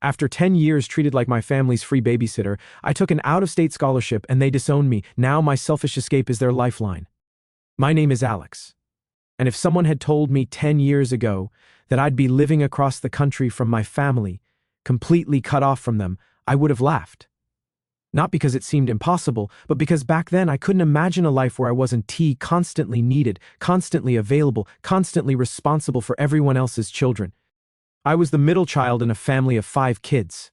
After 10 years treated like my family's free babysitter, I took an out-of-state scholarship and they disowned me. Now my selfish escape is their lifeline. My name is Alex. And if someone had told me 10 years ago that I'd be living across the country from my family, completely cut off from them, I would have laughed. Not because it seemed impossible, but because back then I couldn't imagine a life where I wasn't constantly needed, constantly available, constantly responsible for everyone else's children. I was the middle child in a family of 5 kids.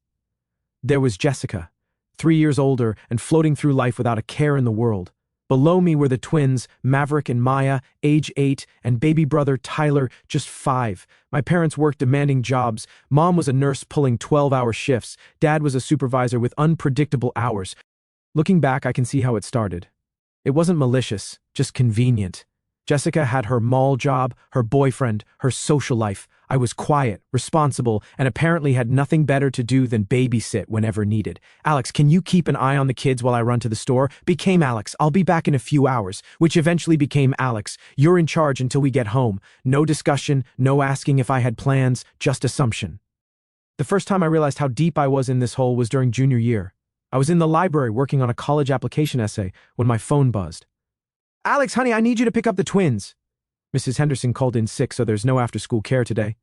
There was Jessica, 3 years older and floating through life without a care in the world. Below me were the twins, Maverick and Maya, age 8, and baby brother Tyler, just 5. My parents worked demanding jobs. Mom was a nurse pulling 12-hour shifts. Dad was a supervisor with unpredictable hours. Looking back, I can see how it started. It wasn't malicious, just convenient. Jessica had her mall job, her boyfriend, her social life. I was quiet, responsible, and apparently had nothing better to do than babysit whenever needed. Alex, can you keep an eye on the kids while I run to the store? Became Alex, I'll be back in a few hours, which eventually became Alex. You're in charge until we get home. No discussion, no asking if I had plans, just assumption. The first time I realized how deep I was in this hole was during junior year. I was in the library working on a college application essay when my phone buzzed. Alex, honey, I need you to pick up the twins. Mrs. Henderson called in sick, so there's no after-school care today.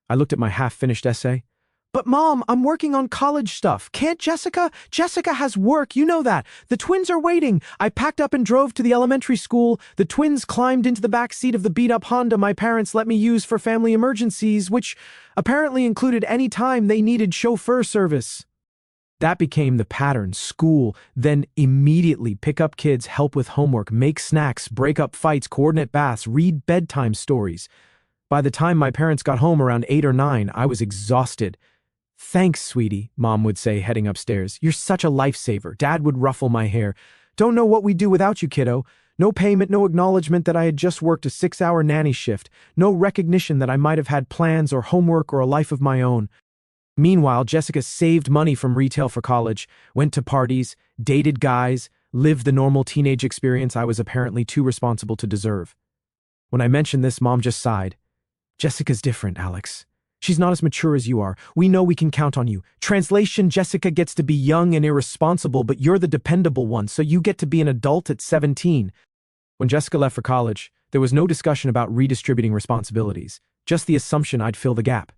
I looked at my half-finished essay. But Mom, I'm working on college stuff. Can't Jessica? Jessica has work, you know that. The twins are waiting. I packed up and drove to the elementary school. The twins climbed into the back seat of the beat-up Honda my parents let me use for family emergencies, which apparently included any time they needed chauffeur service. That became the pattern. School, then immediately pick up kids, help with homework, make snacks, break up fights, coordinate baths, read bedtime stories. By the time my parents got home around 8 or 9, I was exhausted. Thanks, sweetie, Mom would say, heading upstairs. You're such a lifesaver. Dad would ruffle my hair. Don't know what we'd do without you, kiddo. No payment, no acknowledgement that I had just worked a 6-hour nanny shift. No recognition that I might have had plans or homework or a life of my own. Meanwhile, Jessica saved money from retail for college, went to parties, dated guys, lived the normal teenage experience I was apparently too responsible to deserve. When I mentioned this, Mom just sighed. Jessica's different, Alex. She's not as mature as you are. We know we can count on you. Translation, Jessica gets to be young and irresponsible, but you're the dependable one, so you get to be an adult at 17. When Jessica left for college, there was no discussion about redistributing responsibilities, just the assumption I'd fill the gap.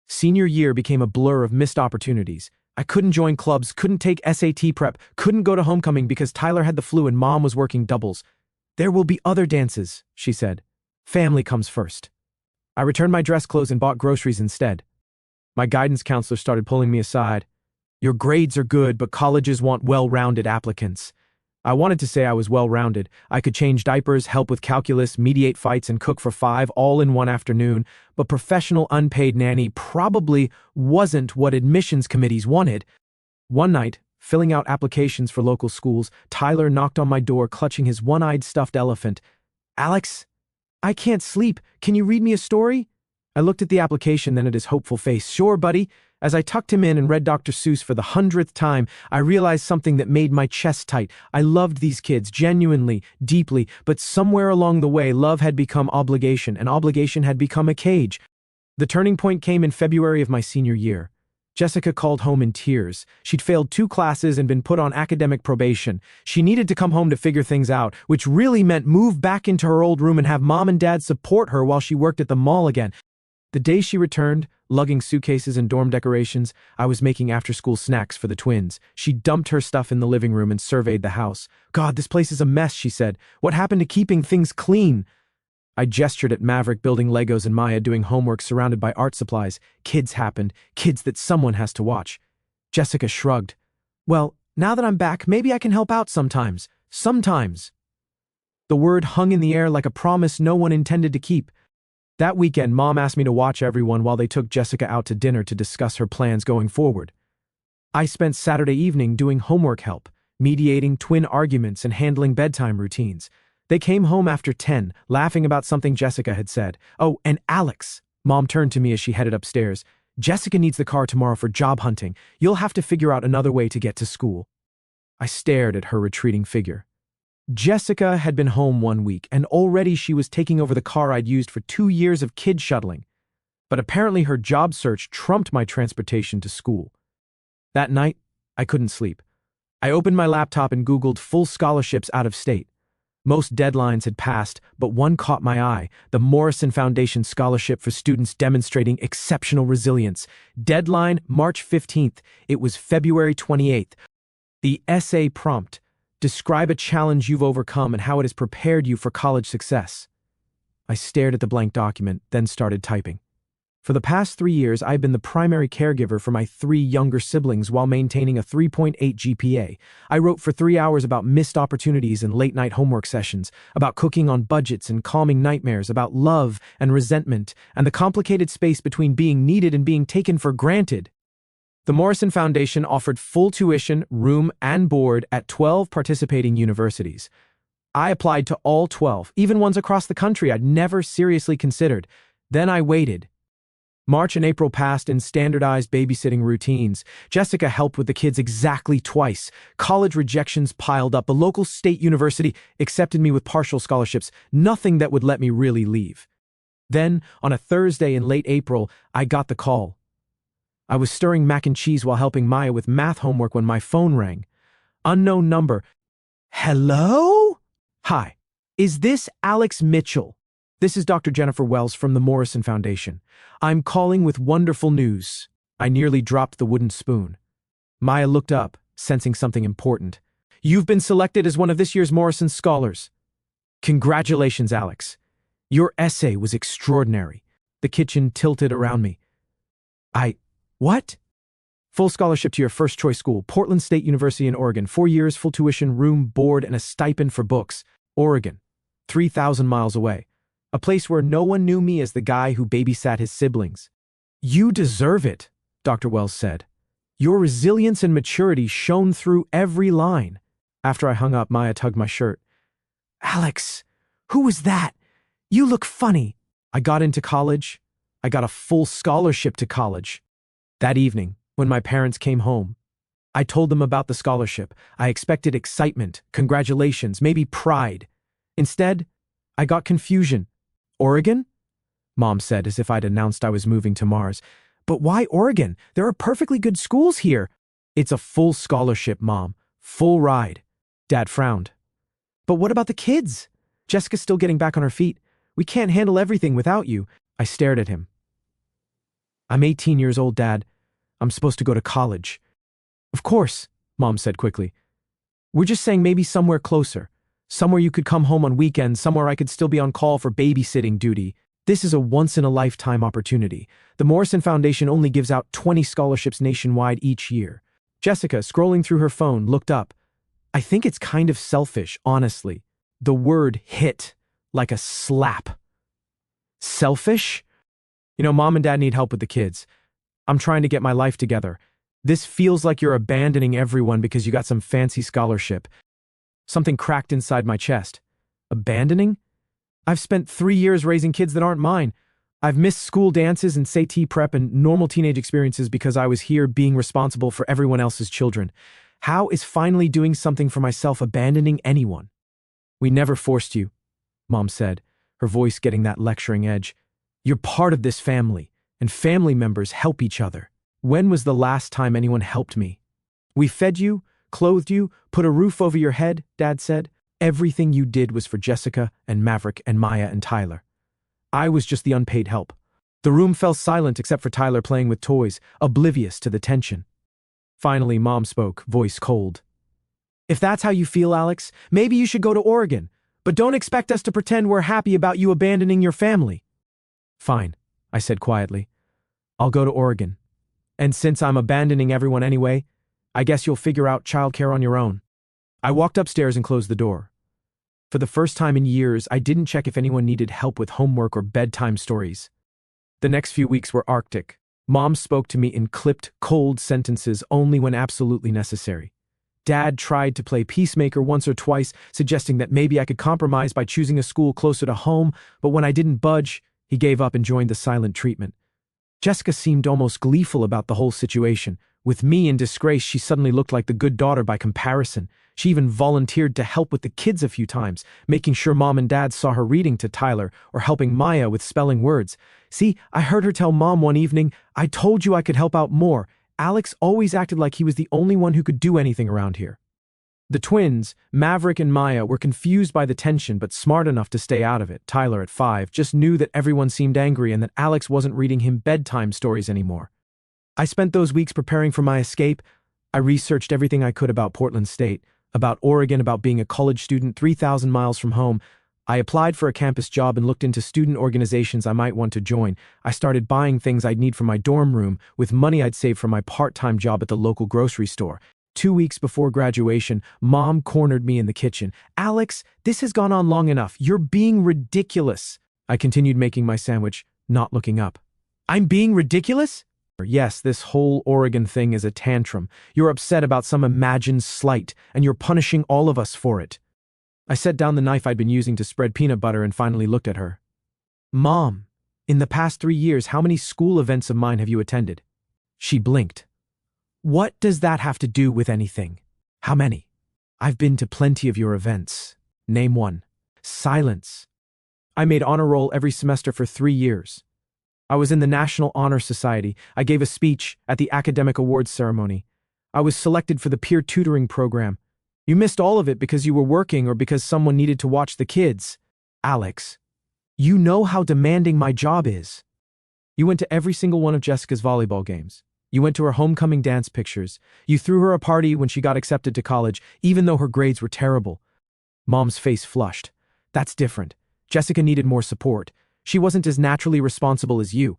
Senior year became a blur of missed opportunities. I couldn't join clubs, couldn't take SAT prep, couldn't go to homecoming because Tyler had the flu and Mom was working doubles. There will be other dances, she said. Family comes first. I returned my dress clothes and bought groceries instead. My guidance counselor started pulling me aside. Your grades are good, but colleges want well-rounded applicants. I wanted to say I was well-rounded. I could change diapers, help with calculus, mediate fights, and cook for 5 all in one afternoon, but professional unpaid nanny probably wasn't what admissions committees wanted. One night, filling out applications for local schools, Tyler knocked on my door clutching his one-eyed stuffed elephant. Alex, I can't sleep. Can you read me a story? I looked at the application, then at his hopeful face. Sure, buddy. As I tucked him in and read Dr. Seuss for the 100th time, I realized something that made my chest tight. I loved these kids, genuinely, deeply, but somewhere along the way, love had become obligation, and obligation had become a cage. The turning point came in February of my senior year. Jessica called home in tears. She'd failed 2 classes and been put on academic probation. She needed to come home to figure things out, which really meant move back into her old room and have Mom and Dad support her while she worked at the mall again. The day she returned, lugging suitcases and dorm decorations, I was making after-school snacks for the twins. She dumped her stuff in the living room and surveyed the house. God, this place is a mess, she said. What happened to keeping things clean? I gestured at Maverick building Legos and Maya doing homework surrounded by art supplies. Kids happened, kids that someone has to watch. Jessica shrugged. Well, now that I'm back, maybe I can help out sometimes. Sometimes. The word hung in the air like a promise no one intended to keep. That weekend, Mom asked me to watch everyone while they took Jessica out to dinner to discuss her plans going forward. I spent Saturday evening doing homework help, mediating twin arguments and handling bedtime routines. They came home after 10, laughing about something Jessica had said. Oh, and Alex, Mom turned to me as she headed upstairs. Jessica needs the car tomorrow for job hunting. You'll have to figure out another way to get to school. I stared at her retreating figure. Jessica had been home 1 week, and already she was taking over the car I'd used for 2 years of kid shuttling. But apparently her job search trumped my transportation to school. That night, I couldn't sleep. I opened my laptop and Googled full scholarships out of state. Most deadlines had passed, but one caught my eye: the Morrison Foundation Scholarship for Students Demonstrating Exceptional Resilience. Deadline, March 15th. It was February 28th. The essay prompt: describe a challenge you've overcome and how it has prepared you for college success. I stared at the blank document, then started typing. For the past 3 years, I've been the primary caregiver for my 3 younger siblings while maintaining a 3.8 GPA. I wrote for 3 hours about missed opportunities and late-night homework sessions, about cooking on budgets and calming nightmares, about love and resentment, and the complicated space between being needed and being taken for granted. The Morrison Foundation offered full tuition, room, and board at 12 participating universities. I applied to all 12, even ones across the country I'd never seriously considered. Then I waited. March and April passed in standardized babysitting routines. Jessica helped with the kids exactly twice. College rejections piled up. The local state university accepted me with partial scholarships, nothing that would let me really leave. Then, on a Thursday in late April, I got the call. I was stirring mac and cheese while helping Maya with math homework when my phone rang. Unknown number. Hello? Hi. Is this Alex Mitchell? This is Dr. Jennifer Wells from the Morrison Foundation. I'm calling with wonderful news. I nearly dropped the wooden spoon. Maya looked up, sensing something important. You've been selected as one of this year's Morrison Scholars. Congratulations, Alex. Your essay was extraordinary. The kitchen tilted around me. What? Full scholarship to your first choice school, Portland State University in Oregon. 4 years, full tuition, room, board, and a stipend for books. Oregon. 3,000 miles away. A place where no one knew me as the guy who babysat his siblings. You deserve it, Dr. Wells said. Your resilience and maturity shone through every line. After I hung up, Maya tugged my shirt. Alex, who was that? You look funny. I got into college. I got a full scholarship to college. That evening, when my parents came home, I told them about the scholarship. I expected excitement, congratulations, maybe pride. Instead, I got confusion. Oregon? Mom said, as if I'd announced I was moving to Mars. But why Oregon? There are perfectly good schools here. It's a full scholarship, Mom. Full ride. Dad frowned. But what about the kids? Jessica's still getting back on her feet. We can't handle everything without you. I stared at him. I'm 18 years old, Dad. I'm supposed to go to college. Of course, Mom said quickly. We're just saying maybe somewhere closer. Somewhere you could come home on weekends, somewhere I could still be on call for babysitting duty. This is a once-in-a-lifetime opportunity. The Morrison Foundation only gives out 20 scholarships nationwide each year. Jessica, scrolling through her phone, looked up. I think it's kind of selfish, honestly. The word hit like a slap. Selfish? Mom and Dad need help with the kids. I'm trying to get my life together. This feels like you're abandoning everyone because you got some fancy scholarship. Something cracked inside my chest. Abandoning? I've spent 3 years raising kids that aren't mine. I've missed school dances and SAT prep and normal teenage experiences because I was here being responsible for everyone else's children. How is finally doing something for myself abandoning anyone? We never forced you, Mom said, her voice getting that lecturing edge. You're part of this family, and family members help each other. When was the last time anyone helped me? We fed you, clothed you, put a roof over your head, Dad said. Everything you did was for Jessica and Maverick and Maya and Tyler. I was just the unpaid help. The room fell silent except for Tyler playing with toys, oblivious to the tension. Finally, Mom spoke, voice cold. If that's how you feel, Alex, maybe you should go to Oregon, but don't expect us to pretend we're happy about you abandoning your family. Fine, I said quietly. I'll go to Oregon. And since I'm abandoning everyone anyway, I guess you'll figure out childcare on your own. I walked upstairs and closed the door. For the first time in years, I didn't check if anyone needed help with homework or bedtime stories. The next few weeks were arctic. Mom spoke to me in clipped, cold sentences only when absolutely necessary. Dad tried to play peacemaker once or twice, suggesting that maybe I could compromise by choosing a school closer to home, but when I didn't budge, he gave up and joined the silent treatment. Jessica seemed almost gleeful about the whole situation, With me in disgrace, she suddenly looked like the good daughter by comparison. She even volunteered to help with the kids a few times, making sure Mom and Dad saw her reading to Tyler or helping Maya with spelling words. See, I heard her tell Mom one evening, "I told you I could help out more." Alex always acted like he was the only one who could do anything around here. The twins, Maverick and Maya, were confused by the tension but smart enough to stay out of it. Tyler, at 5, just knew that everyone seemed angry and that Alex wasn't reading him bedtime stories anymore. I spent those weeks preparing for my escape. I researched everything I could about Portland State, about Oregon, about being a college student 3,000 miles from home. I applied for a campus job and looked into student organizations I might want to join. I started buying things I'd need for my dorm room with money I'd saved from my part-time job at the local grocery store. 2 weeks before graduation, Mom cornered me in the kitchen. "Alex, this has gone on long enough. You're being ridiculous." I continued making my sandwich, not looking up. "I'm being ridiculous?" "Yes, this whole Oregon thing is a tantrum. You're upset about some imagined slight, and you're punishing all of us for it." I set down the knife I'd been using to spread peanut butter and finally looked at her. "Mom, in the past 3 years, how many school events of mine have you attended?" She blinked. "What does that have to do with anything?" "How many?" "I've been to plenty of your events. Name one." Silence. "I made honor roll every semester for 3 years. I was in the National Honor Society. I gave a speech at the Academic Awards ceremony. I was selected for the peer tutoring program. You missed all of it because you were working or because someone needed to watch the kids." "Alex, you know how demanding my job is." "You went to every single one of Jessica's volleyball games. You went to her homecoming dance pictures. You threw her a party when she got accepted to college, even though her grades were terrible." Mom's face flushed. "That's different. Jessica needed more support. She wasn't as naturally responsible as you.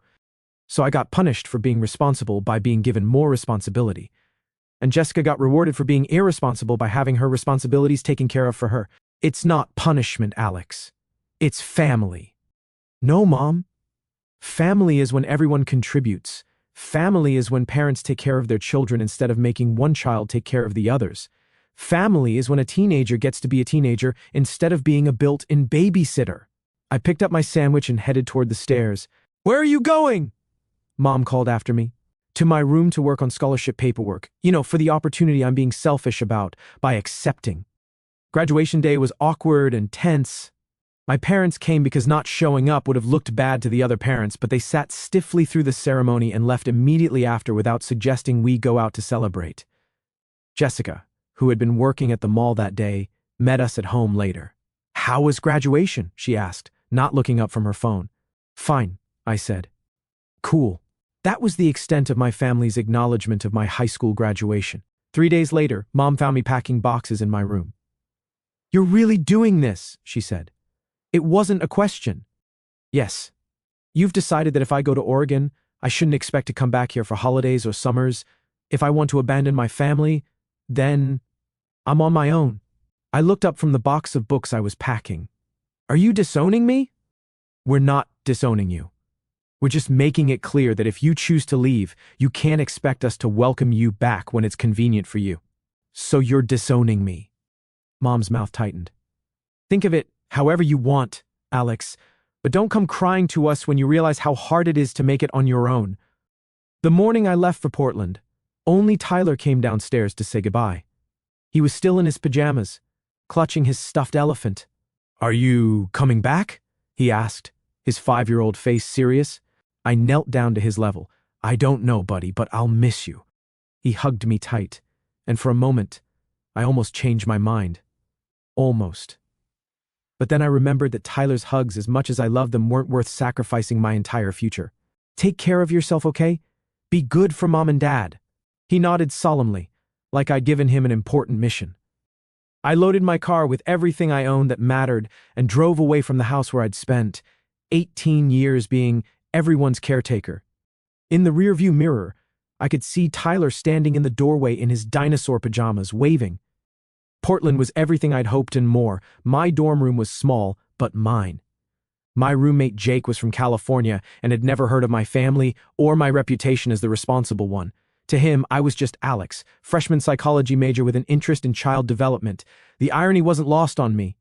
So I got punished for being responsible by being given more responsibility. And Jessica got rewarded for being irresponsible by having her responsibilities taken care of for her. It's not punishment, Alex. It's family." "No, Mom. Family is when everyone contributes. Family is when parents take care of their children instead of making one child take care of the others. Family is when a teenager gets to be a teenager instead of being a built-in babysitter." I picked up my sandwich and headed toward the stairs. "Where are you going?" Mom called after me. "To my room to work on scholarship paperwork. For the opportunity I'm being selfish about by accepting." Graduation day was awkward and tense. My parents came because not showing up would have looked bad to the other parents, but they sat stiffly through the ceremony and left immediately after without suggesting we go out to celebrate. Jessica, who had been working at the mall that day, met us at home later. "How was graduation?" she asked, not looking up from her phone. "Fine," I said. "Cool." That was the extent of my family's acknowledgement of my high school graduation. 3 days later, Mom found me packing boxes in my room. "You're really doing this," she said. It wasn't a question. "Yes. You've decided that if I go to Oregon, I shouldn't expect to come back here for holidays or summers. If I want to abandon my family, then I'm on my own." I looked up from the box of books I was packing. "Are you disowning me?" "We're not disowning you. We're just making it clear that if you choose to leave, you can't expect us to welcome you back when it's convenient for you." "So you're disowning me?" Mom's mouth tightened. "Think of it however you want, Alex, but don't come crying to us when you realize how hard it is to make it on your own." The morning I left for Portland, only Tyler came downstairs to say goodbye. He was still in his pajamas, clutching his stuffed elephant. "Are you coming back?" he asked, his 5-year-old face serious. I knelt down to his level. "I don't know, buddy, but I'll miss you." He hugged me tight, and for a moment, I almost changed my mind. Almost. But then I remembered that Tyler's hugs, as much as I loved them, weren't worth sacrificing my entire future. "Take care of yourself, okay? Be good for Mom and Dad." He nodded solemnly, like I'd given him an important mission. I loaded my car with everything I owned that mattered and drove away from the house where I'd spent 18 years being everyone's caretaker. In the rearview mirror, I could see Tyler standing in the doorway in his dinosaur pajamas, waving. Portland was everything I'd hoped and more. My dorm room was small, but mine. My roommate Jake was from California and had never heard of my family or my reputation as the responsible one. To him, I was just Alex, freshman psychology major with an interest in child development. The irony wasn't lost on me.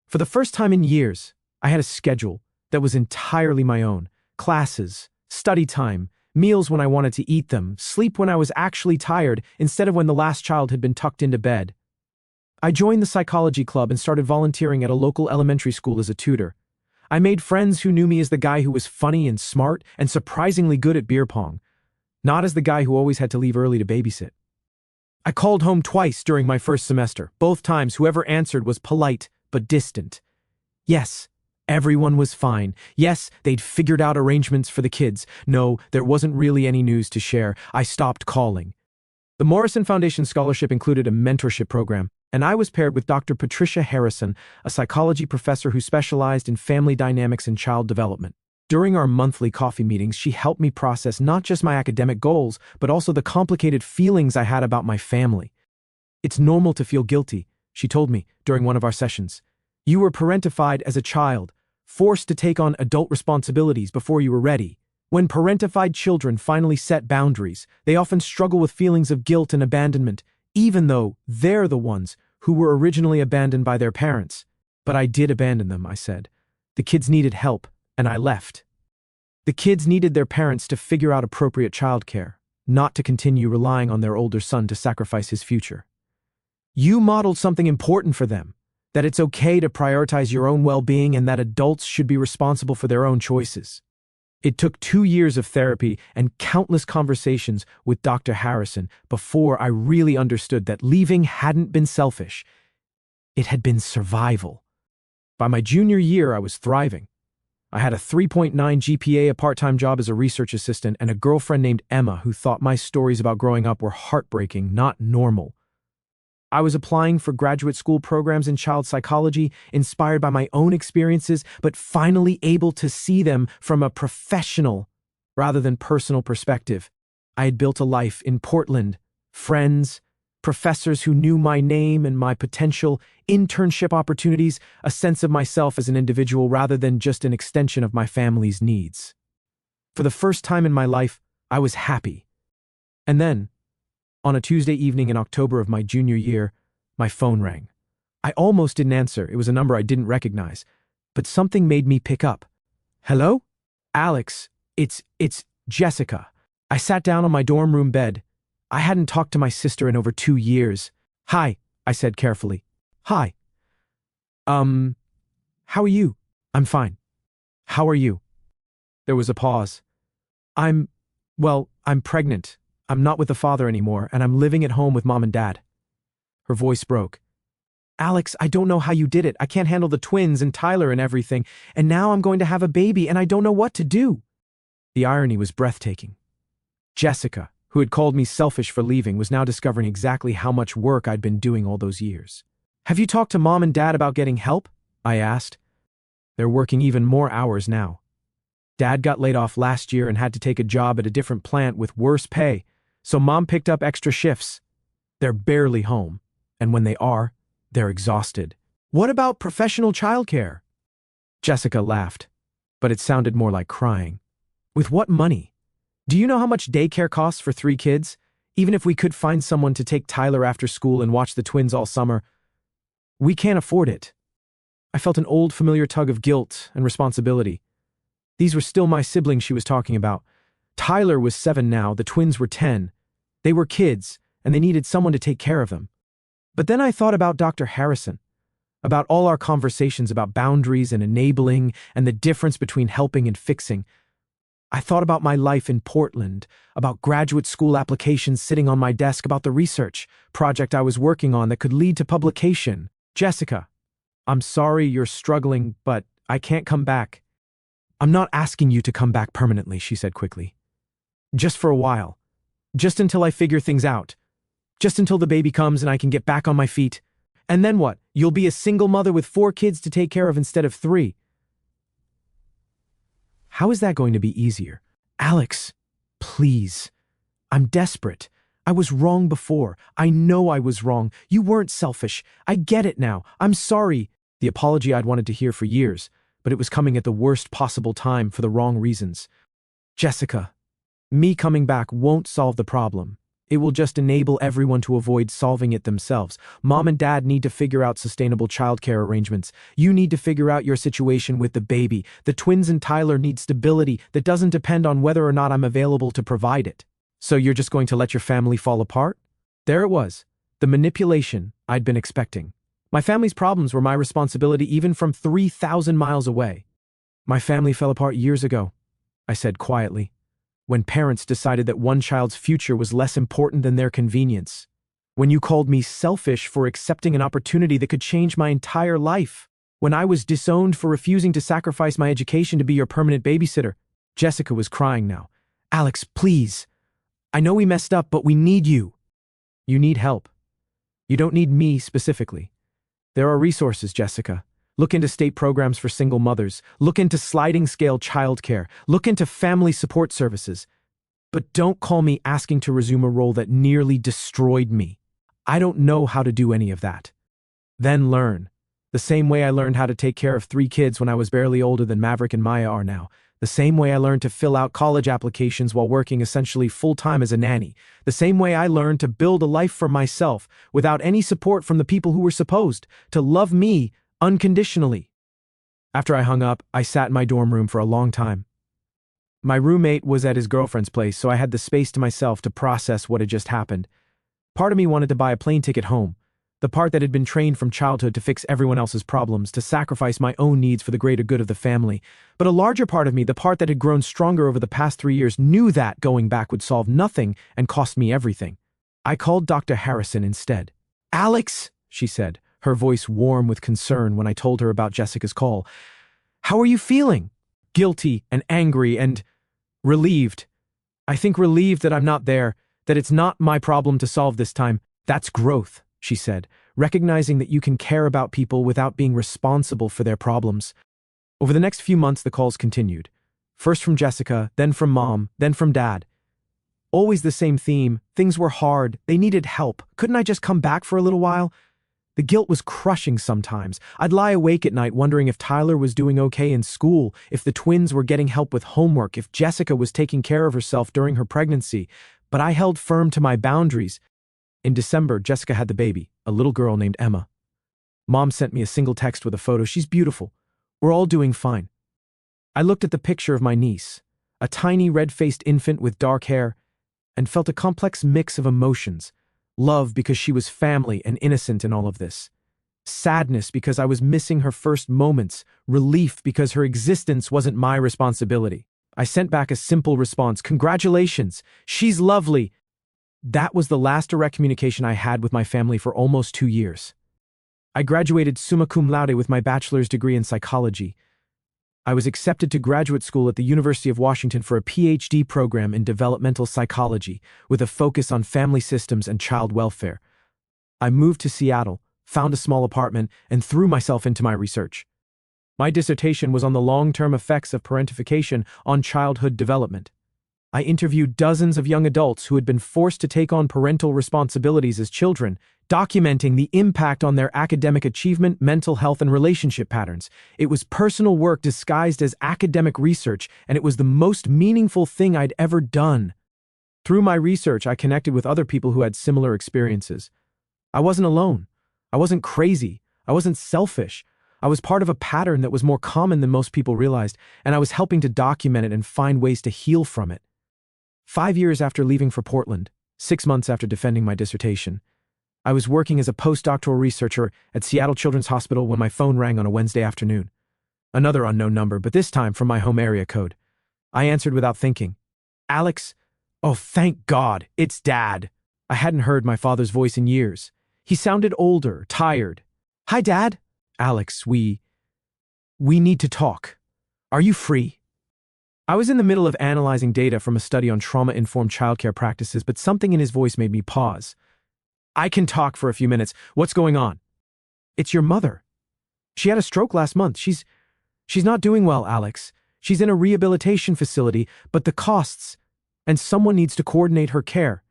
For the first time in years, I had a schedule that was entirely my own. Classes, study time, Meals when I wanted to eat them, sleep when I was actually tired instead of when the last child had been tucked into bed. I joined the psychology club and started volunteering at a local elementary school as a tutor. I made friends who knew me as the guy who was funny and smart and surprisingly good at beer pong, not as the guy who always had to leave early to babysit. I called home twice during my first semester. Both times, whoever answered was polite but distant. Yes, everyone was fine. Yes, they'd figured out arrangements for the kids. No, there wasn't really any news to share. I stopped calling. The Morrison Foundation Scholarship included a mentorship program, and I was paired with Dr. Patricia Harrison, a psychology professor who specialized in family dynamics and child development. During our monthly coffee meetings, she helped me process not just my academic goals, but also the complicated feelings I had about my family. "It's normal to feel guilty," she told me during one of our sessions. "You were parentified as a child, forced to take on adult responsibilities before you were ready. When parentified children finally set boundaries, they often struggle with feelings of guilt and abandonment, even though they're the ones who were originally abandoned by their parents." "But I did abandon them," I said. "The kids needed help, and I left." The kids needed their parents to figure out appropriate childcare, not to continue relying on their older son to sacrifice his future. "You modeled something important for them, that it's okay to prioritize your own well-being and that adults should be responsible for their own choices." It took 2 years of therapy and countless conversations with Dr. Harrison before I really understood that leaving hadn't been selfish. It had been survival. By my junior year, I was thriving. I had a 3.9 GPA, a part-time job as a research assistant, and a girlfriend named Emma who thought my stories about growing up were heartbreaking, not normal. I was applying for graduate school programs in child psychology, inspired by my own experiences, but finally able to see them from a professional rather than personal perspective. I had built a life in Portland, friends, professors who knew my name and my potential, internship opportunities, a sense of myself as an individual rather than just an extension of my family's needs. For the first time in my life, I was happy. And then, on a Tuesday evening in October of my junior year, my phone rang. I almost didn't answer. It was a number I didn't recognize, but something made me pick up. "Hello? Alex, it's Jessica." I sat down on my dorm room bed. I hadn't talked to my sister in over 2 years. "Hi," I said carefully. "Hi. How are you?" "I'm fine. How are you?" There was a pause. I'm pregnant. I'm not with the father anymore, and I'm living at home with mom and dad." Her voice broke. "Alex, I don't know how you did it. I can't handle the twins and Tyler and everything, and now I'm going to have a baby, and I don't know what to do." The irony was breathtaking. Jessica, who had called me selfish for leaving, was now discovering exactly how much work I'd been doing all those years. "Have you talked to mom and dad about getting help?" I asked. "They're working even more hours now. Dad got laid off last year and had to take a job at a different plant with worse pay, so mom picked up extra shifts. They're barely home, and when they are, they're exhausted." "What about professional childcare?" Jessica laughed, but it sounded more like crying. "With what money? Do you know how much daycare costs for 3 kids? Even if we could find someone to take Tyler after school and watch the twins all summer, we can't afford it." I felt an old familiar tug of guilt and responsibility. These were still my siblings she was talking about. Tyler was 7 now, the twins were 10. They were kids, and they needed someone to take care of them. But then I thought about Dr. Harrison, about all our conversations about boundaries and enabling and the difference between helping and fixing. I thought about my life in Portland, about graduate school applications sitting on my desk, about the research project I was working on that could lead to publication. "Jessica, I'm sorry you're struggling, but I can't come back." "I'm not asking you to come back permanently," she said quickly. "Just for a while. Just until I figure things out. Just until the baby comes and I can get back on my feet. And then what? You'll be a single mother with 4 kids to take care of instead of 3. How is that going to be easier?" "Alex, please. I'm desperate. I was wrong before. I know I was wrong. You weren't selfish. I get it now. I'm sorry." The apology I'd wanted to hear for years, but it was coming at the worst possible time for the wrong reasons. "Jessica, me coming back won't solve the problem. It will just enable everyone to avoid solving it themselves. Mom and dad need to figure out sustainable childcare arrangements. You need to figure out your situation with the baby. The twins and Tyler need stability that doesn't depend on whether or not I'm available to provide it. So you're just going to let your family fall apart? There it was, the manipulation I'd been expecting. My family's problems were my responsibility even from 3,000 miles away. My family fell apart years ago, I said quietly, when parents decided that one child's future was less important than their convenience. When you called me selfish for accepting an opportunity that could change my entire life. When I was disowned for refusing to sacrifice my education to be your permanent babysitter. Jessica was crying now. Alex, please. I know we messed up, but we need you. You need help. You don't need me specifically. There are resources, Jessica. Look into state programs for single mothers. Look into sliding scale childcare. Look into family support services. But don't call me asking to resume a role that nearly destroyed me. I don't know how to do any of that. Then learn. The same way I learned how to take care of 3 kids when I was barely older than Maverick and Maya are now. The same way I learned to fill out college applications while working essentially full-time as a nanny. The same way I learned to build a life for myself without any support from the people who were supposed to love me unconditionally. After I hung up, I sat in my dorm room for a long time. My roommate was at his girlfriend's place, so I had the space to myself to process what had just happened. Part of me wanted to buy a plane ticket home. The part that had been trained from childhood to fix everyone else's problems, to sacrifice my own needs for the greater good of the family. But a larger part of me, the part that had grown stronger over the past 3 years, knew that going back would solve nothing and cost me everything. I called Dr. Harrison instead. Alex, she said, her voice warm with concern when I told her about Jessica's call. How are you feeling? Guilty and angry and relieved. I think relieved that I'm not there, that it's not my problem to solve this time. That's growth, she said, recognizing that you can care about people without being responsible for their problems. Over the next few months, the calls continued. First from Jessica, then from Mom, then from Dad. Always the same theme. Things were hard. They needed help. Couldn't I just come back for a little while? The guilt was crushing sometimes. I'd lie awake at night wondering if Tyler was doing okay in school, if the twins were getting help with homework, if Jessica was taking care of herself during her pregnancy. But I held firm to my boundaries. In December, Jessica had the baby, a little girl named Emma. Mom sent me a single text with a photo. She's beautiful. We're all doing fine. I looked at the picture of my niece, a tiny red-faced infant with dark hair, and felt a complex mix of emotions. Love because she was family and innocent in all of this. Sadness because I was missing her first moments. Relief because her existence wasn't my responsibility. I sent back a simple response. Congratulations. She's lovely. That was the last direct communication I had with my family for almost 2 years. I graduated summa cum laude with my bachelor's degree in psychology. I was accepted to graduate school at the University of Washington for a PhD program in developmental psychology with a focus on family systems and child welfare. I moved to Seattle, found a small apartment, and threw myself into my research. My dissertation was on the long-term effects of parentification on childhood development. I interviewed dozens of young adults who had been forced to take on parental responsibilities as children, documenting the impact on their academic achievement, mental health, and relationship patterns. It was personal work disguised as academic research, and it was the most meaningful thing I'd ever done. Through my research, I connected with other people who had similar experiences. I wasn't alone. I wasn't crazy. I wasn't selfish. I was part of a pattern that was more common than most people realized, and I was helping to document it and find ways to heal from it. 5 years after leaving for Portland, 6 months after defending my dissertation, I was working as a postdoctoral researcher at Seattle Children's Hospital when my phone rang on a Wednesday afternoon. Another unknown number, but this time from my home area code. I answered without thinking. Alex? Oh, thank God, it's Dad. I hadn't heard my father's voice in years. He sounded older, tired. Hi, Dad. Alex, we need to talk. Are you free? I was in the middle of analyzing data from a study on trauma-informed childcare practices, but something in his voice made me pause. I can talk for a few minutes. What's going on? It's your mother. She had a stroke last month. She's not doing well, Alex. She's in a rehabilitation facility, but the costs, and someone needs to coordinate her care.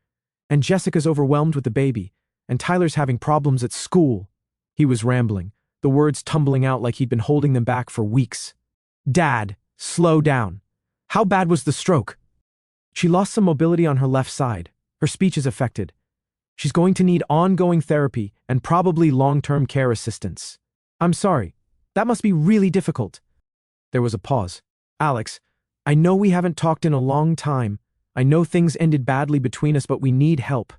And Jessica's overwhelmed with the baby, and Tyler's having problems at school. He was rambling, the words tumbling out like he'd been holding them back for weeks. Dad, slow down. How bad was the stroke? She lost some mobility on her left side. Her speech is affected. She's going to need ongoing therapy and probably long-term care assistance. I'm sorry. That must be really difficult. There was a pause. Alex, I know we haven't talked in a long time. I know things ended badly between us, but we need help.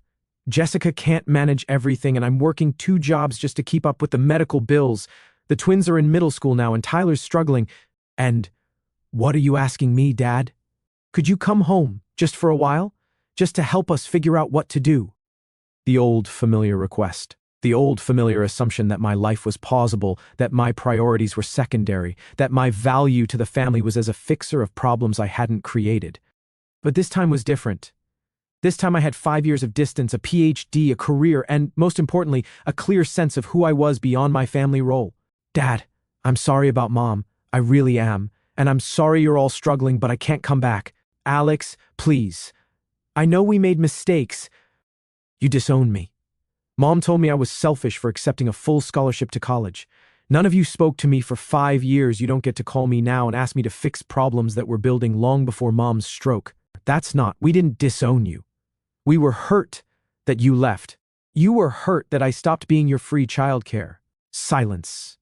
Jessica can't manage everything, and I'm working 2 jobs just to keep up with the medical bills. The twins are in middle school now, and Tyler's struggling. And what are you asking me, Dad? Could you come home, just for a while? Just to help us figure out what to do? The old familiar request. The old familiar assumption that my life was pausable, that my priorities were secondary, that my value to the family was as a fixer of problems I hadn't created. But this time was different. This time I had 5 years of distance, a PhD, a career, and, most importantly, a clear sense of who I was beyond my family role. Dad, I'm sorry about Mom. I really am. And I'm sorry you're all struggling, but I can't come back. Alex, please. I know we made mistakes. You disowned me. Mom told me I was selfish for accepting a full scholarship to college. None of you spoke to me for 5 years. You don't get to call me now and ask me to fix problems that were building long before Mom's stroke. We didn't disown you. We were hurt that you left. You were hurt that I stopped being your free childcare. Silence.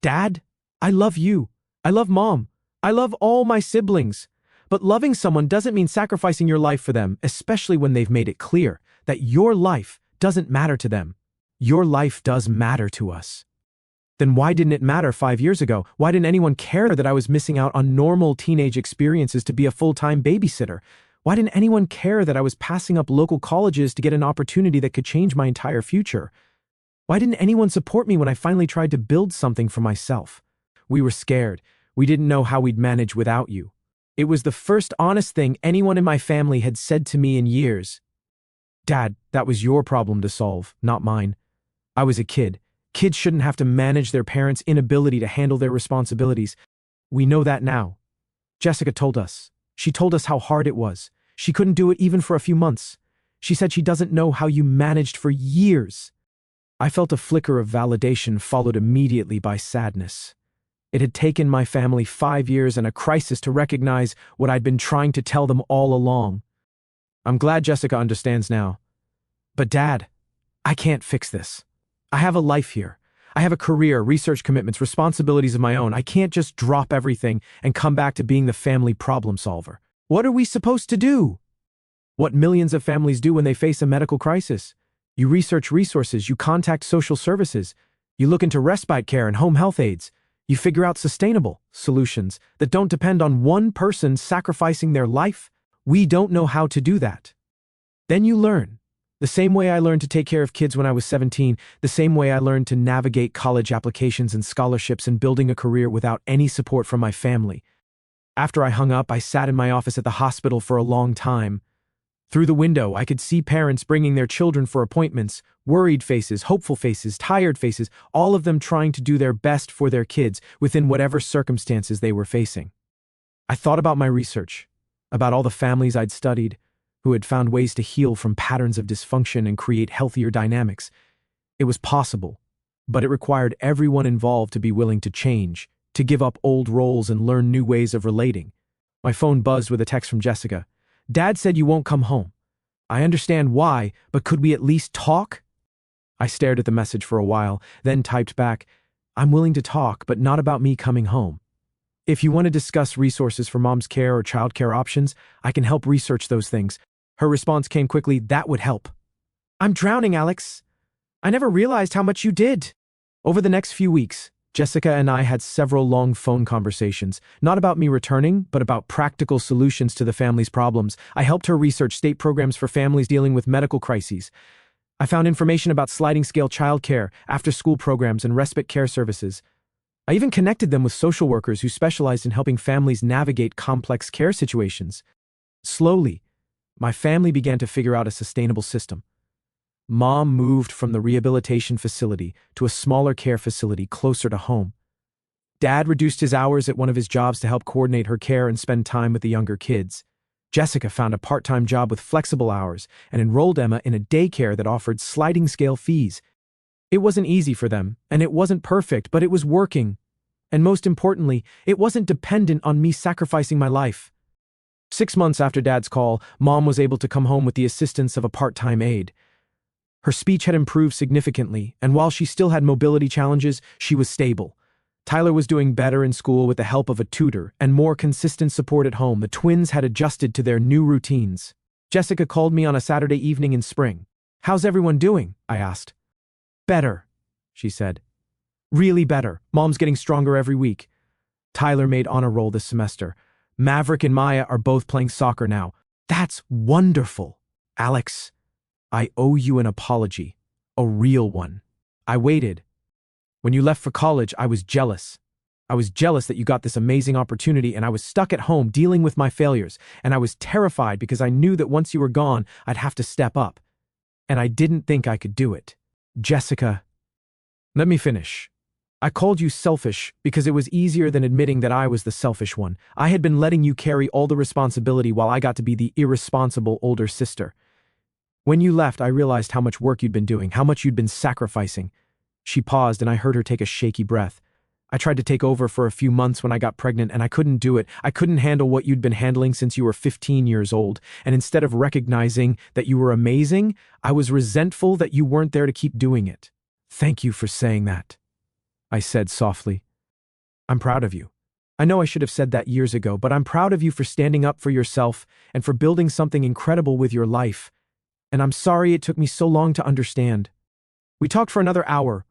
Dad, I love you. I love Mom. I love all my siblings. But loving someone doesn't mean sacrificing your life for them, especially when they've made it clear that your life doesn't matter to them. Your life does matter to us. Then why didn't it matter 5 years ago? Why didn't anyone care that I was missing out on normal teenage experiences to be a full-time babysitter? Why didn't anyone care that I was passing up local colleges to get an opportunity that could change my entire future? Why didn't anyone support me when I finally tried to build something for myself? We were scared. We didn't know how we'd manage without you. It was the first honest thing anyone in my family had said to me in years. Dad, that was your problem to solve, not mine. I was a kid. Kids shouldn't have to manage their parents' inability to handle their responsibilities. We know that now. Jessica told us. She told us how hard it was. She couldn't do it even for a few months. She said she doesn't know how you managed for years. I felt a flicker of validation followed immediately by sadness. It had taken my family 5 years and a crisis to recognize what I'd been trying to tell them all along. I'm glad Jessica understands now. But Dad, I can't fix this. I have a life here. I have a career, research commitments, responsibilities of my own. I can't just drop everything and come back to being the family problem solver. What are we supposed to do? What millions of families do when they face a medical crisis. You research resources, you contact social services, you look into respite care and home health aides. You figure out sustainable solutions that don't depend on one person sacrificing their life. We don't know how to do that. Then you learn. The same way I learned to take care of kids when I was 17, the same way I learned to navigate college applications and scholarships and building a career without any support from my family. After I hung up, I sat in my office at the hospital for a long time. Through the window, I could see parents bringing their children for appointments, worried faces, hopeful faces, tired faces, all of them trying to do their best for their kids within whatever circumstances they were facing. I thought about my research, about all the families I'd studied, who had found ways to heal from patterns of dysfunction and create healthier dynamics. It was possible, but it required everyone involved to be willing to change, to give up old roles and learn new ways of relating. My phone buzzed with a text from Jessica. Dad said you won't come home. I understand why, but could we at least talk? I stared at the message for a while, then typed back, I'm willing to talk, but not about me coming home. If you want to discuss resources for Mom's care or childcare options, I can help research those things. Her response came quickly, that would help. I'm drowning, Alex. I never realized how much you did. Over the next few weeks, Jessica and I had several long phone conversations, not about me returning, but about practical solutions to the family's problems. I helped her research state programs for families dealing with medical crises. I found information about sliding-scale childcare, after-school programs, and respite care services. I even connected them with social workers who specialized in helping families navigate complex care situations. Slowly, my family began to figure out a sustainable system. Mom moved from the rehabilitation facility to a smaller care facility closer to home. Dad reduced his hours at one of his jobs to help coordinate her care and spend time with the younger kids. Jessica found a part-time job with flexible hours and enrolled Emma in a daycare that offered sliding-scale fees. It wasn't easy for them, and it wasn't perfect, but it was working. And most importantly, it wasn't dependent on me sacrificing my life. 6 months after Dad's call, Mom was able to come home with the assistance of a part-time aide. Her speech had improved significantly, and while she still had mobility challenges, she was stable. Tyler was doing better in school with the help of a tutor and more consistent support at home. The twins had adjusted to their new routines. Jessica called me on a Saturday evening in spring. "How's everyone doing?" I asked. "Better," she said. "Really better. Mom's getting stronger every week." Tyler made honor roll this semester. Maverick and Maya are both playing soccer now. "That's wonderful." "Alex, I owe you an apology. A real one." I waited. "When you left for college, I was jealous. I was jealous that you got this amazing opportunity and I was stuck at home dealing with my failures, and I was terrified because I knew that once you were gone, I'd have to step up. And I didn't think I could do it." "Jessica, let me finish. I called you selfish because it was easier than admitting that I was the selfish one. I had been letting you carry all the responsibility while I got to be the irresponsible older sister. When you left, I realized how much work you'd been doing, how much you'd been sacrificing." She paused and I heard her take a shaky breath. "I tried to take over for a few months when I got pregnant and I couldn't do it. I couldn't handle what you'd been handling since you were 15 years old. And instead of recognizing that you were amazing, I was resentful that you weren't there to keep doing it." "Thank you for saying that," I said softly. "I'm proud of you. I know I should have said that years ago, but I'm proud of you for standing up for yourself and for building something incredible with your life. And I'm sorry it took me so long to understand." We talked for another hour,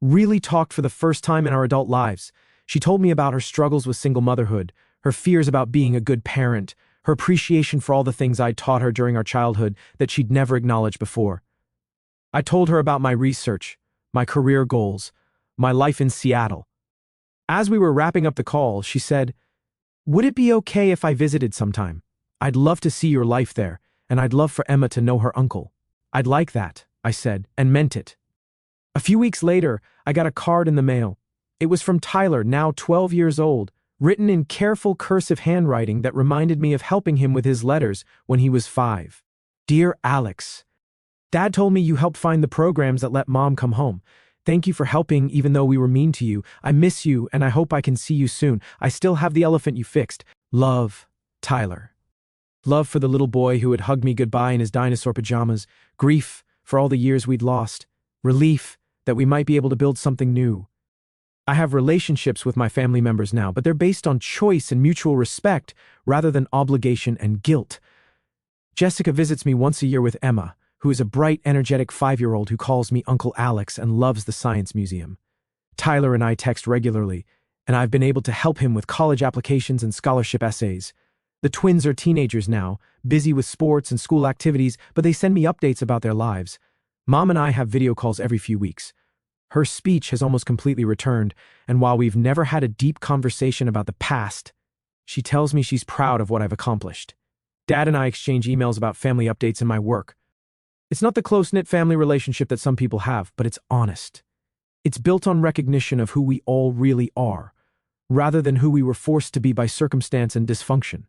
really talked for the first time in our adult lives. She told me about her struggles with single motherhood, her fears about being a good parent, her appreciation for all the things I'd taught her during our childhood that she'd never acknowledged before. I told her about my research, my career goals, my life in Seattle. As we were wrapping up the call, she said, "Would it be okay if I visited sometime? I'd love to see your life there, and I'd love for Emma to know her uncle." "I'd like that," I said, and meant it. A few weeks later, I got a card in the mail. It was from Tyler, now 12 years old, written in careful cursive handwriting that reminded me of helping him with his letters when he was 5. "Dear Alex, Dad told me you helped find the programs that let Mom come home. Thank you for helping even though we were mean to you. I miss you and I hope I can see you soon. I still have the elephant you fixed. Love, Tyler." Love for the little boy who had hugged me goodbye in his dinosaur pajamas, grief for all the years we'd lost, relief that we might be able to build something new. I have relationships with my family members now, but they're based on choice and mutual respect rather than obligation and guilt. Jessica visits me once a year with Emma, who is a bright, energetic 5-year-old who calls me Uncle Alex and loves the Science Museum. Tyler and I text regularly, and I've been able to help him with college applications and scholarship essays. The twins are teenagers now, busy with sports and school activities, but they send me updates about their lives. Mom and I have video calls every few weeks. Her speech has almost completely returned, and while we've never had a deep conversation about the past, she tells me she's proud of what I've accomplished. Dad and I exchange emails about family updates and my work. It's not the close-knit family relationship that some people have, but it's honest. It's built on recognition of who we all really are, rather than who we were forced to be by circumstance and dysfunction.